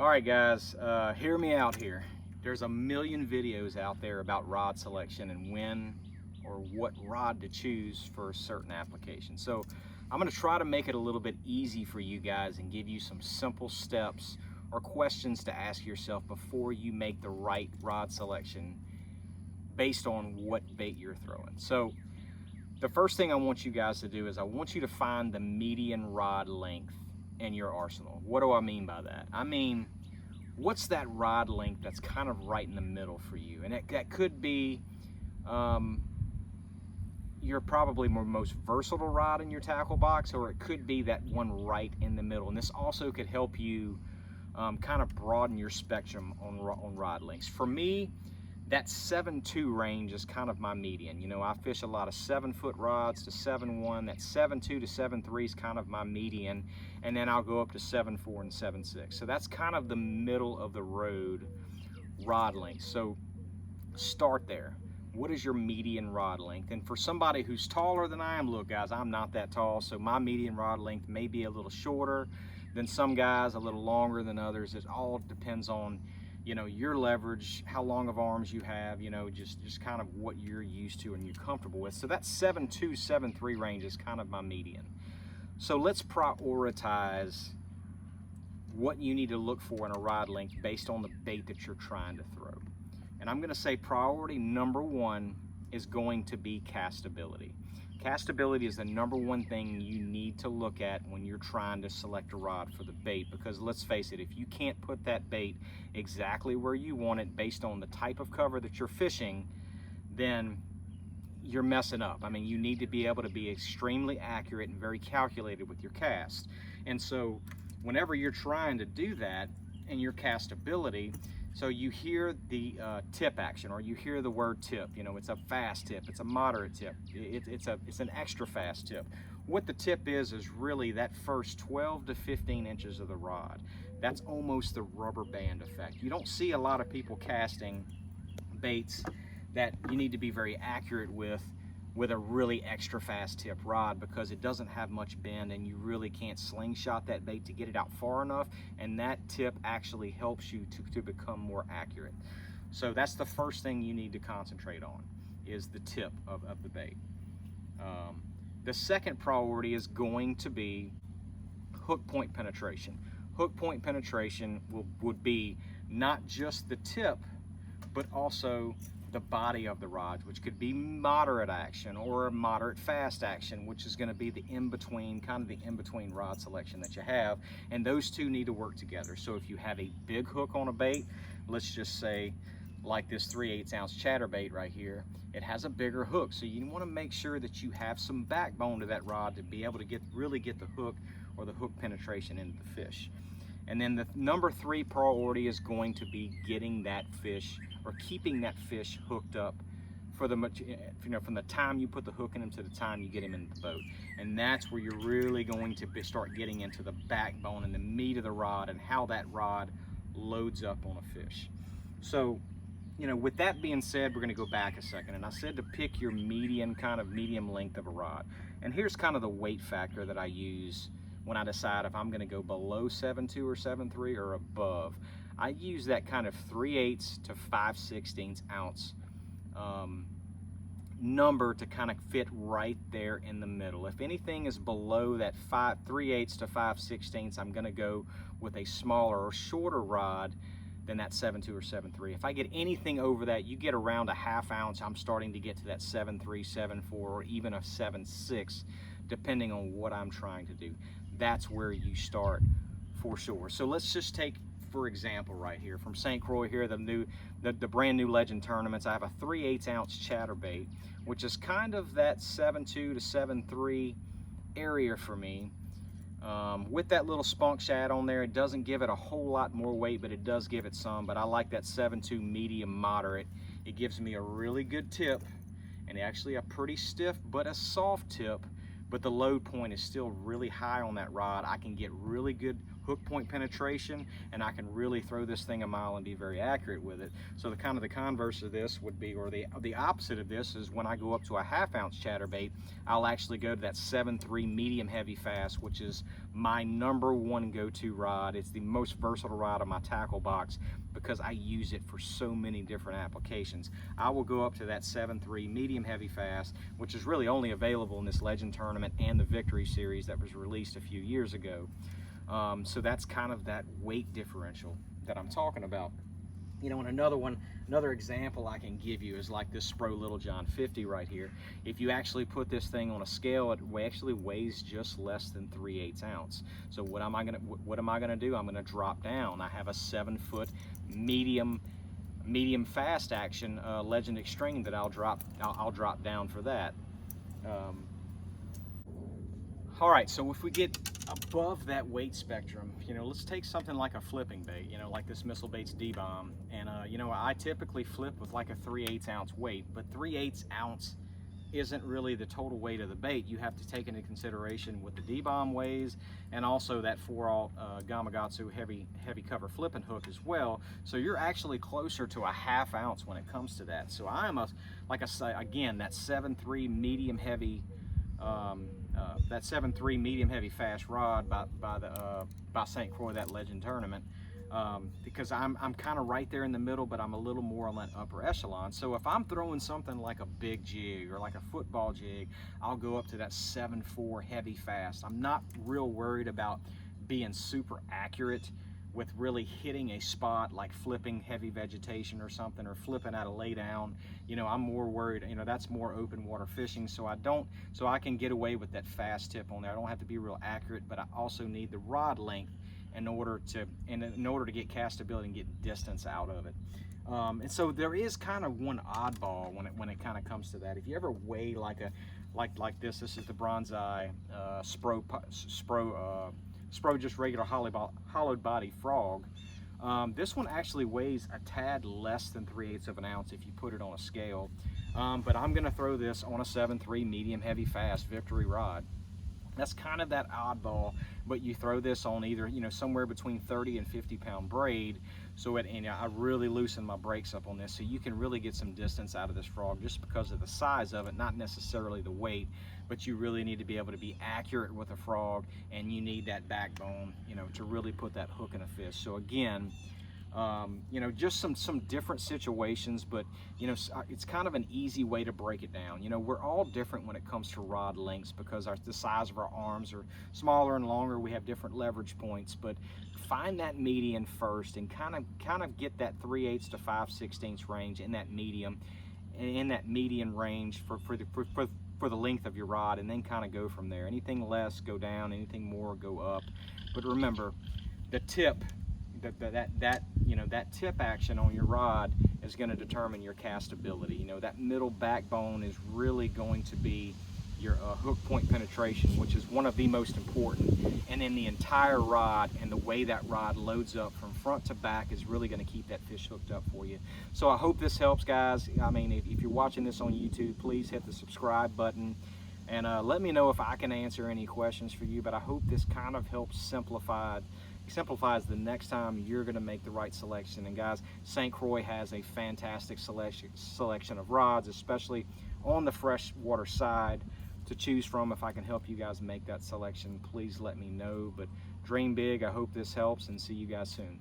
All right, guys, hear me out here. There's a million videos out there about rod selection and when or what rod to choose for a certain application. So I'm going to try to make it a little bit easy for you guys and give you some simple steps or questions to ask yourself before you make the right rod selection based on what bait you're throwing. So the first thing I want you guys to do is I want you to find the median rod length in your arsenal. What do I mean by that? I mean, what's that rod length that's kind of right in the middle for you? And that could be your probably most versatile rod in your tackle box, or it could be that one right in the middle. And this also could help you kind of broaden your spectrum on rod lengths. For me, that 7.2 range is kind of my median. You know, I fish a lot of 7-foot rods to 7.1. That 7.2 to 7.3 is kind of my median, and then I'll go up to 7.4 and 7.6. So that's kind of the middle of the road rod length. So start there. What is your median rod length? And for somebody who's taller than I am, look guys, I'm not that tall, so my median rod length may be a little shorter than some guys, a little longer than others. It all depends on, you know, your leverage, how long of arms you have, you know, just kind of what you're used to and you're comfortable with. So that 7.2, 7.3 range is kind of my median. So let's prioritize what you need to look for in a rod length based on the bait that you're trying to throw. And I'm gonna say priority number one is going to be castability. Castability is the number one thing you need to look at when you're trying to select a rod for the bait, because let's face it, if you can't put that bait exactly where you want it based on the type of cover that you're fishing, then you're messing up. I mean, you need to be able to be extremely accurate and very calculated with your cast. And so whenever you're trying to do that and your castability, so you hear the tip action, or you hear the word tip. You know, it's a fast tip, it's a moderate tip, it's an extra fast tip. What the tip is really that first 12 to 15 inches of the rod. That's almost the rubber band effect. You don't see a lot of people casting baits that you need to be very accurate with a really extra fast tip rod, because it doesn't have much bend and you really can't slingshot that bait to get it out far enough, and that tip actually helps you to become more accurate. So that's the first thing you need to concentrate on, is the tip of the bait. The second priority is going to be hook point penetration. Hook point penetration would be not just the tip, but also the body of the rod, which could be moderate action or moderate fast action, which is going to be the in-between, kind of the in-between rod selection that you have, and those two need to work together. So if you have a big hook on a bait, let's just say like this 3/8 ounce chatterbait right here, it has a bigger hook, so you want to make sure that you have some backbone to that rod to be able to really get the hook or the hook penetration into the fish. And then the number 3 priority is going to be getting that fish, or keeping that fish hooked up for the from the time you put the hook in him to the time you get him in the boat. And that's where you're really going to start getting into the backbone and the meat of the rod and how that rod loads up on a fish. So, you know, with that being said, we're going to go back a second, and I said to pick your medium length of a rod. And here's kind of the weight factor that I use when I decide if I'm going to go below 7.2 or 7.3 or above. I use that kind of 3/8 to 5/16 ounce number to kind of fit right there in the middle. If anything is below that 3/8 to 5/16, I'm going to go with a smaller or shorter rod than that 7.2 or 7.3. If I get anything over that, you get around a 1/2 ounce, I'm starting to get to that 7.3, 7.4, or even a 7.6, depending on what I'm trying to do. That's where you start for sure. So let's just take, for example, right here from St. Croix here, the brand new Legend tournaments. I have a 3/8 ounce chatterbait, which is kind of that 7.2 to 7.3 area for me. With that little spunk shad on there, it doesn't give it a whole lot more weight, but it does give it some. But I like that 7.2 medium moderate. It gives me a really good tip, and actually a pretty stiff but a soft tip, but the load point is still really high on that rod. I can get really good hook point penetration, and I can really throw this thing a mile and be very accurate with it. So the kind of the converse of this would be, or the opposite of this is when I go up to a 1/2 ounce chatterbait, I'll actually go to that 7.3 medium heavy fast, which is my #1 go-to rod. It's the most versatile rod on my tackle box because I use it for so many different applications. I will go up to that 7.3 medium heavy fast, which is really only available in this Legend tournament and the Victory series that was released a few years ago. So that's kind of that weight differential that I'm talking about. You know, and another example I can give you is like this Spro Little John 50 right here. If you actually put this thing on a scale, it actually weighs just less than 3/8 ounce. So what am I gonna do? I'm gonna drop down. I have a 7-foot medium fast action Legend Extreme that I'll drop down for that. All right, so if we get above that weight spectrum, you know, let's take something like a flipping bait, you know, like this Missile Baits D-Bomb. And, you know, I typically flip with like a 3/8 ounce weight, but 3/8 ounce isn't really the total weight of the bait. You have to take into consideration what the D-Bomb weighs, and also that 4-aught Gamakatsu heavy cover flipping hook as well. So you're actually closer to a 1/2 ounce when it comes to that. So I am like I say, again, that 7.3 medium heavy, that 7.3 medium heavy fast rod by St. Croix, that Legend tournament, because I'm kind of right there in the middle, but I'm a little more on that upper echelon. So if I'm throwing something like a big jig or like a football jig, I'll go up to that 7.4 heavy fast. I'm not real worried about being super accurate with really hitting a spot like flipping heavy vegetation or something, or flipping out a lay down. You know, I'm more worried, you know, that's more open water fishing, so I can get away with that fast tip on there. I don't have to be real accurate, but I also need the rod length in order to get castability and get distance out of it. And so there is kind of one oddball when it kind of comes to that. If you ever weigh like this is the Bronzeye Spro just regular hollowed body frog. This one actually weighs a tad less than 3/8 of an ounce if you put it on a scale. But I'm gonna throw this on a 7.3 medium heavy fast Victory rod. That's kind of that oddball, but you throw this on either, you know, somewhere between 30 and 50 pound braid. So I really loosen my brakes up on this, so you can really get some distance out of this frog just because of the size of it, not necessarily the weight, but you really need to be able to be accurate with a frog, and you need that backbone, you know, to really put that hook in a fish. So again, you know, just some different situations, but you know, it's kind of an easy way to break it down. You know, we're all different when it comes to rod lengths because the size of our arms are smaller and longer. We have different leverage points, but find that median first and kind of get that 3/8 to 5/16 range in that medium, in that median range for the length of your rod, and then kind of go from there. Anything less, go down. Anything more, go up. But remember, the tip, that tip action on your rod is going to determine your castability. You know, that middle backbone is really going to be your hook point penetration, which is one of the most important. And then the entire rod and the way that rod loads up from front to back is really going to keep that fish hooked up for you. So I hope this helps, guys. I mean, if you're watching this on YouTube, please hit the subscribe button, and let me know if I can answer any questions for you. But I hope this kind of helps simplifies the next time you're going to make the right selection. And guys, St. Croix has a fantastic selection of rods, especially on the freshwater side, to choose from. If I can help you guys make that selection, please let me know. But dream big. I hope this helps, and see you guys soon.